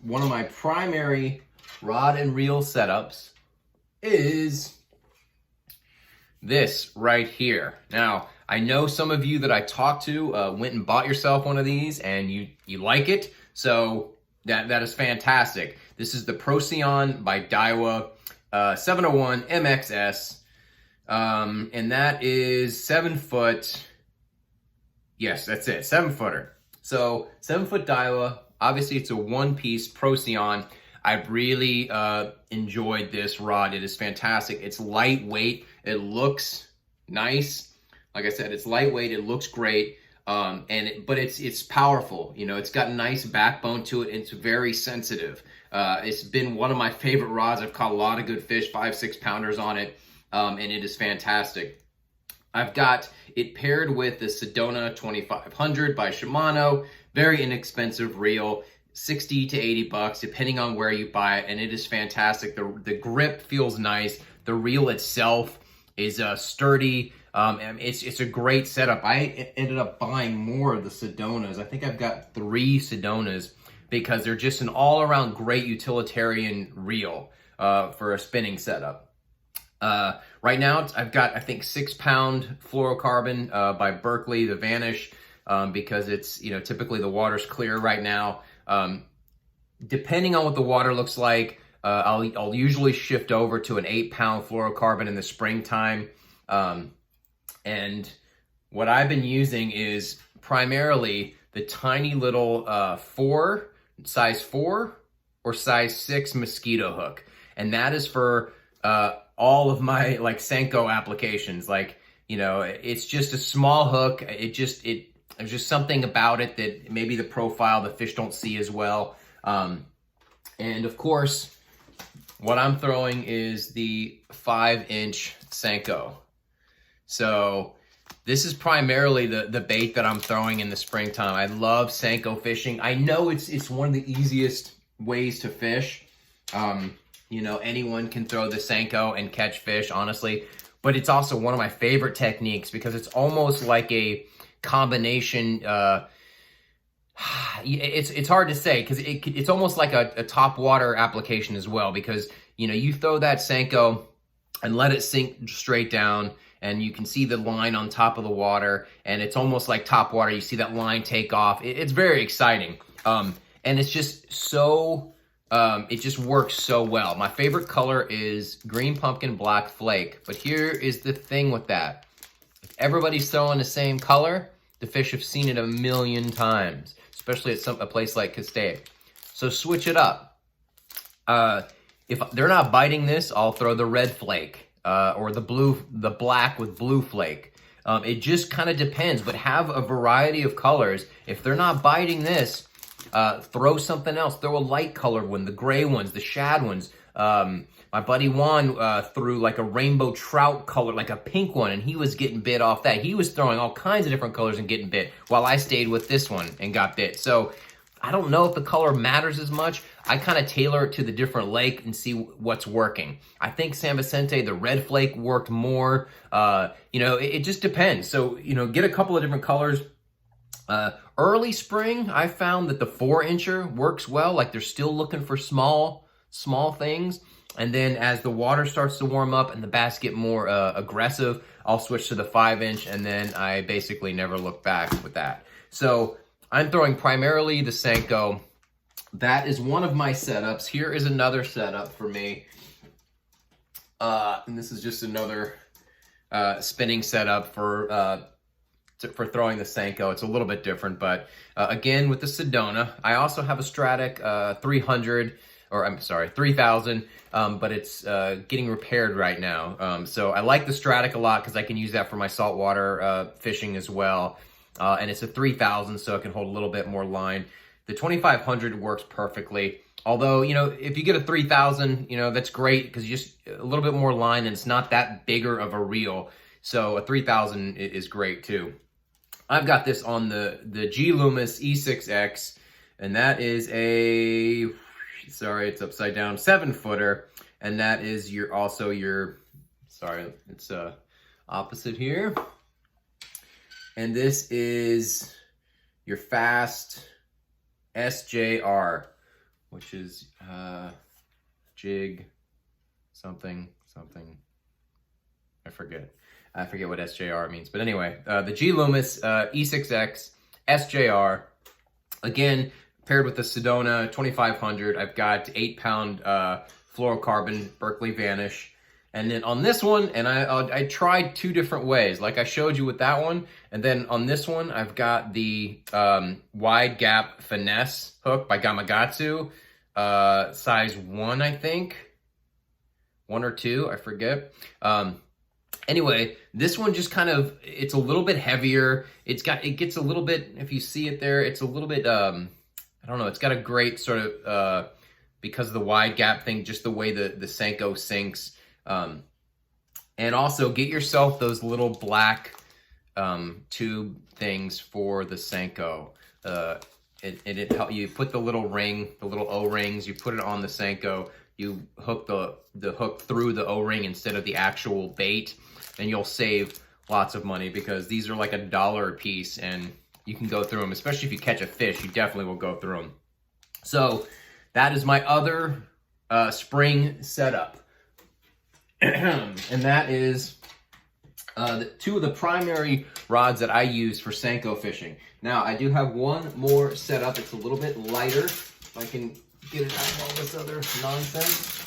one of my primary rod and reel setups is this right here. Now, I know some of you that I talked to went and bought yourself one of these and you like it, so that is fantastic. This is the Procyon by Daiwa 701 MXS, and that is 7 foot. Yes, that's it, 7-footer. So 7-foot Daiwa. Obviously, it's a one-piece Procyon. I've really enjoyed this rod. It is fantastic. It's lightweight. It looks nice. Like I said, it's lightweight. It looks great. But it's powerful. You know, it's got a nice backbone to it. It's very sensitive. It's been one of my favorite rods. I've caught a lot of good fish, 5-6 pounders on it, and it is fantastic. I've got it paired with the Sedona 2500 by Shimano. Very inexpensive reel, 60 to 80 bucks, depending on where you buy it, and it is fantastic. The grip feels nice. The reel itself is sturdy. It's a great setup. I ended up buying more of the Sedonas. I think I've got 3 Sedonas because they're just an all-around great utilitarian reel for a spinning setup. Right now, I've got, I think, 6-pound fluorocarbon by Berkley, the Vanish, because it's, you know, typically the water's clear right now. Depending on what the water looks like, I'll usually shift over to an 8-pound fluorocarbon in the springtime. And what I've been using is primarily the tiny little size 4 or size 6 Mosquito hook. And that is for all of my like Senkos applications. Like, you know, it's just a small hook. There's just something about it that maybe the profile, the fish don't see as well. And of course, what I'm throwing is the 5-inch Senkos. So this is primarily the bait that I'm throwing in the springtime. I love Senkos fishing. I know it's one of the easiest ways to fish. You know, anyone can throw the Senkos and catch fish, honestly. But it's also one of my favorite techniques because it's almost like a combination. It's hard to say because it's almost like a top water application as well, because, you know, you throw that Senkos and let it sink straight down, and you can see the line on top of the water, and it's almost like top water. You see that line take off. It's very exciting. And it's just so... it just works so well. My favorite color is green pumpkin black flake. But here is the thing with that. If everybody's throwing the same color, the fish have seen it a million times, especially at a place like Castaic. So switch it up. If they're not biting this, I'll throw the red flake or the black with blue flake. It just kind of depends, but have a variety of colors. If they're not biting this, throw something else. Throw a light colored one, the gray ones, the shad ones. My buddy Juan threw like a rainbow trout color, like a pink one, and he was getting bit off that. He was throwing all kinds of different colors and getting bit, while I stayed with this one and got bit. So I don't know if the color matters as much. I kind of tailor it to the different lake and see what's working. I think San Vicente, the red flake worked more. You know, it just depends. So, you know, get a couple of different colors. Early spring, I found that the 4-incher works well. Like, they're still looking for small things. And then as the water starts to warm up and the bass get more aggressive, I'll switch to the 5-inch, and then I basically never look back with that. So I'm throwing primarily the Senkos. That is one of my setups. Here is another setup for me. And this is just another spinning setup for throwing the Senkos. It's a little bit different, but again, with the Sedona. I also have a Stradic 300, or I'm sorry, 3000, but it's getting repaired right now. So I like the Stradic a lot because I can use that for my saltwater fishing as well. And it's a 3000, so it can hold a little bit more line. The 2500 works perfectly. Although, you know, if you get a 3000, you know, that's great because you just a little bit more line and it's not that bigger of a reel. So a 3000 is great too. I've got this on the G Loomis E6X, and that is a, sorry, it's upside down, 7-footer, and that is also your, sorry, it's opposite here. And this is your fast SJR which is jig something. I forget what SJR means. But anyway, the G Loomis E6X SJR, again, paired with the Sedona 2500. I've got 8-pound fluorocarbon Berkley Vanish. And then on this one, and I tried 2 different ways, like I showed you with that one. And then on this one, I've got the Wide Gap Finesse hook by Gamagatzu, size 1, I think. 1 or 2, I forget. Anyway, this one just kind of, it's a little bit heavier. It gets a little bit, if you see it there, it's a little bit, I don't know, it's got a great sort of, because of the wide gap thing, just the way the Senkos sinks. And also get yourself those little black tube things for the Senko. You put the little ring, the little O-rings, you put it on the Senko, you hook the hook through the O-ring instead of the actual bait, and you'll save lots of money because these are like $1 a piece and you can go through them, especially if you catch a fish, you definitely will go through them. So that is my other spring setup. And that is 2 of the primary rods that I use for Senko fishing. Now, I do have one more setup. It's a little bit lighter. If I can get it out of all this other nonsense.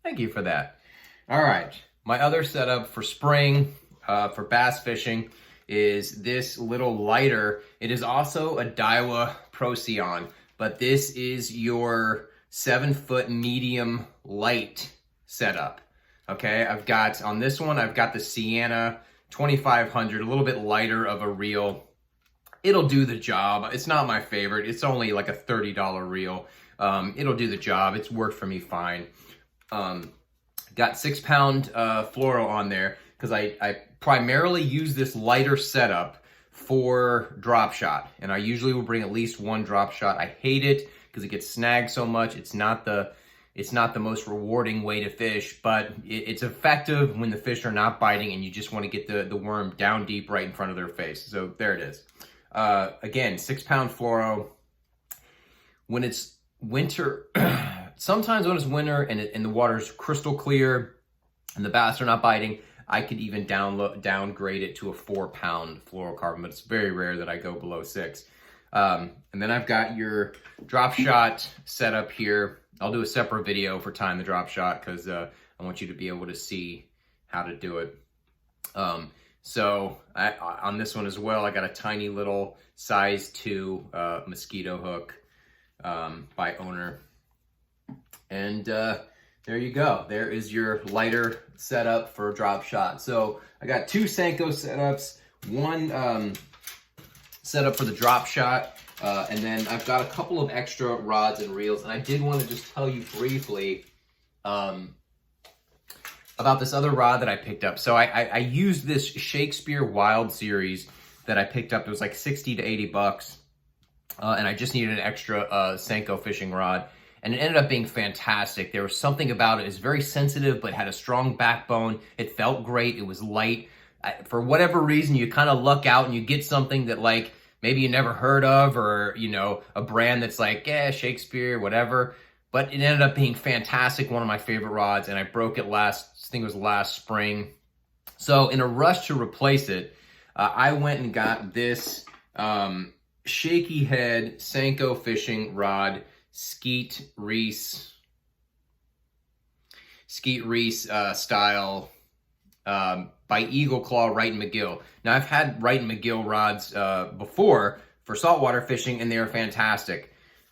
Thank you for that. All right, my other setup for spring, for bass fishing, is this little lighter. It is also a Daiwa Procyon, but this is your 7-foot medium light setup. Okay, I've got, on this one, I've got the Sienna 2500, a little bit lighter of a reel. It'll do the job. It's not my favorite. It's only like a $30 reel. It'll do the job. It's worked for me fine. Got 6-pound fluoro on there because I primarily use this lighter setup for drop shot. And I usually will bring at least 1 drop shot. I hate it because it gets snagged so much. It's not the most rewarding way to fish, but it's effective when the fish are not biting and you just want to get the worm down deep right in front of their face. So there it is. Again, 6-pound fluoro. When it's winter, sometimes when it's winter and the water's crystal clear and the bass are not biting, I could even downgrade it to a 4-pound fluorocarbon, but it's very rare that I go below 6. And then I've got your drop shot setup here. I'll do a separate video for tying the drop shot because I want you to be able to see how to do it. So on this one as well, I got a tiny little size 2 Mosquito hook by Owner. And there you go. There is your lighter setup for drop shot. So I got 2 Senkos setups, 1 setup for the drop shot, and then I've got a couple of extra rods and reels. And I did want to just tell you briefly about this other rod that I picked up. So I used this Shakespeare Wild series that I picked up. It was like 60 to 80 bucks. And I just needed an extra Senko fishing rod. And it ended up being fantastic. There was something about it. It was very sensitive, but had a strong backbone. It felt great. It was light. For whatever reason, you kind of luck out and you get something that like maybe you never heard of, or, you know, a brand that's like, yeah, Shakespeare, whatever. But it ended up being fantastic. One of my favorite rods. And I broke it I think it was last spring. So in a rush to replace it, I went and got this shaky head Senko fishing rod, Skeet Reese style by Eagle Claw Wright and McGill. Now I've had Wright and McGill rods before for saltwater fishing, and they are fantastic.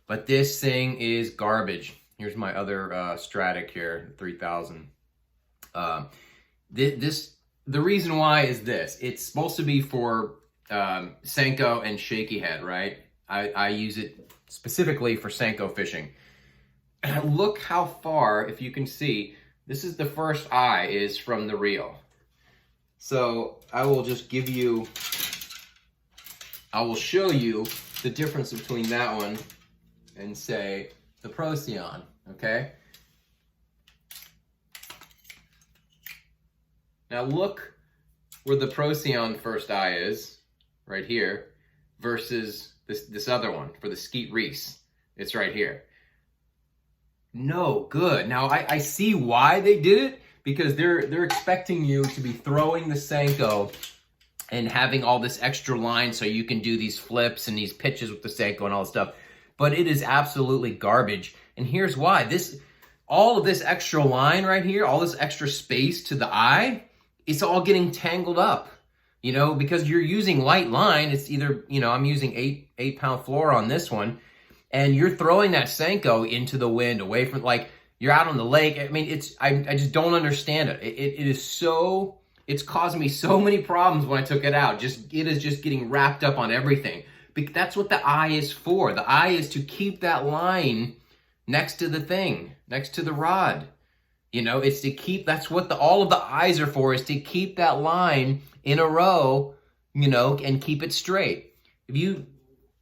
But this thing is garbage. Here's my other Stradic here, 3000. The reason why is this. It's supposed to be for Senko and shaky head, right? I use it specifically for Senko fishing. And look how far, if you can see, this is the first eye is from the reel. So I will just I will show you the difference between that one and say the Procyon, okay? Now look where the Procyon first eye is, right here, versus this other one for the Skeet Reese. It's right here. No good. Now I see why they did it, because they're expecting you to be throwing the Senko and having all this extra line so you can do these flips and these pitches with the Senko and all this stuff. But it is absolutely garbage. And here's why. All of this extra line right here, all this extra space to the eye, it's all getting tangled up. You know, because you're using light line. It's either, you know, I'm using 8-pound fluoro on this one, and you're throwing that Senko into the wind away from, like, you're out on the lake. I mean, I just don't understand it. It is so, it's caused me so many problems when I took it out. It is just getting wrapped up on everything. That's what the eye is for. The eye is to keep that line next to the thing, next to the rod. You know, it's to keep, that's what all of the eyes are for, is to keep that line in a row, you know, and keep it straight. If you,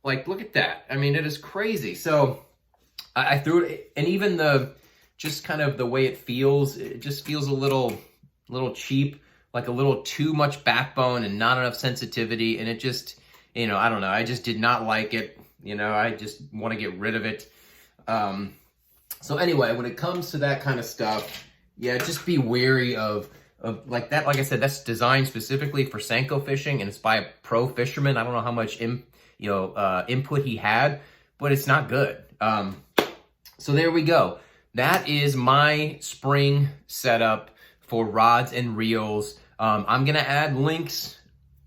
like, look at that. I mean, it is crazy. So I threw it, and even just kind of the way it just feels a little cheap, like a little too much backbone and not enough sensitivity. And it just, you know, I don't know. I just did not like it. You know, I just want to get rid of it. So anyway, when it comes to that kind of stuff, yeah, just be wary of like that. Like I said, that's designed specifically for Senko fishing, and it's by a pro fisherman. I don't know how much input he had, but it's not good. So there we go. That is my spring setup for rods and reels. I'm gonna add links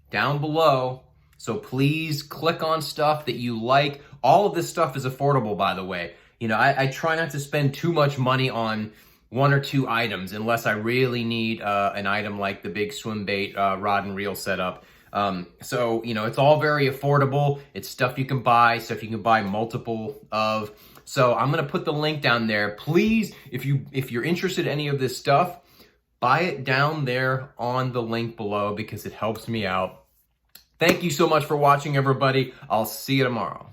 down below, so please click on stuff that you like. All of this stuff is affordable, by the way. You know, I try not to spend too much money on 1 or 2 items unless I really need an item like the big swim bait rod and reel setup. So, you know, it's all very affordable. It's stuff you can buy, stuff you can buy multiple of. So I'm going to put the link down there. Please, if you're interested in any of this stuff, buy it down there on the link below, because it helps me out. Thank you so much for watching, everybody. I'll see you tomorrow.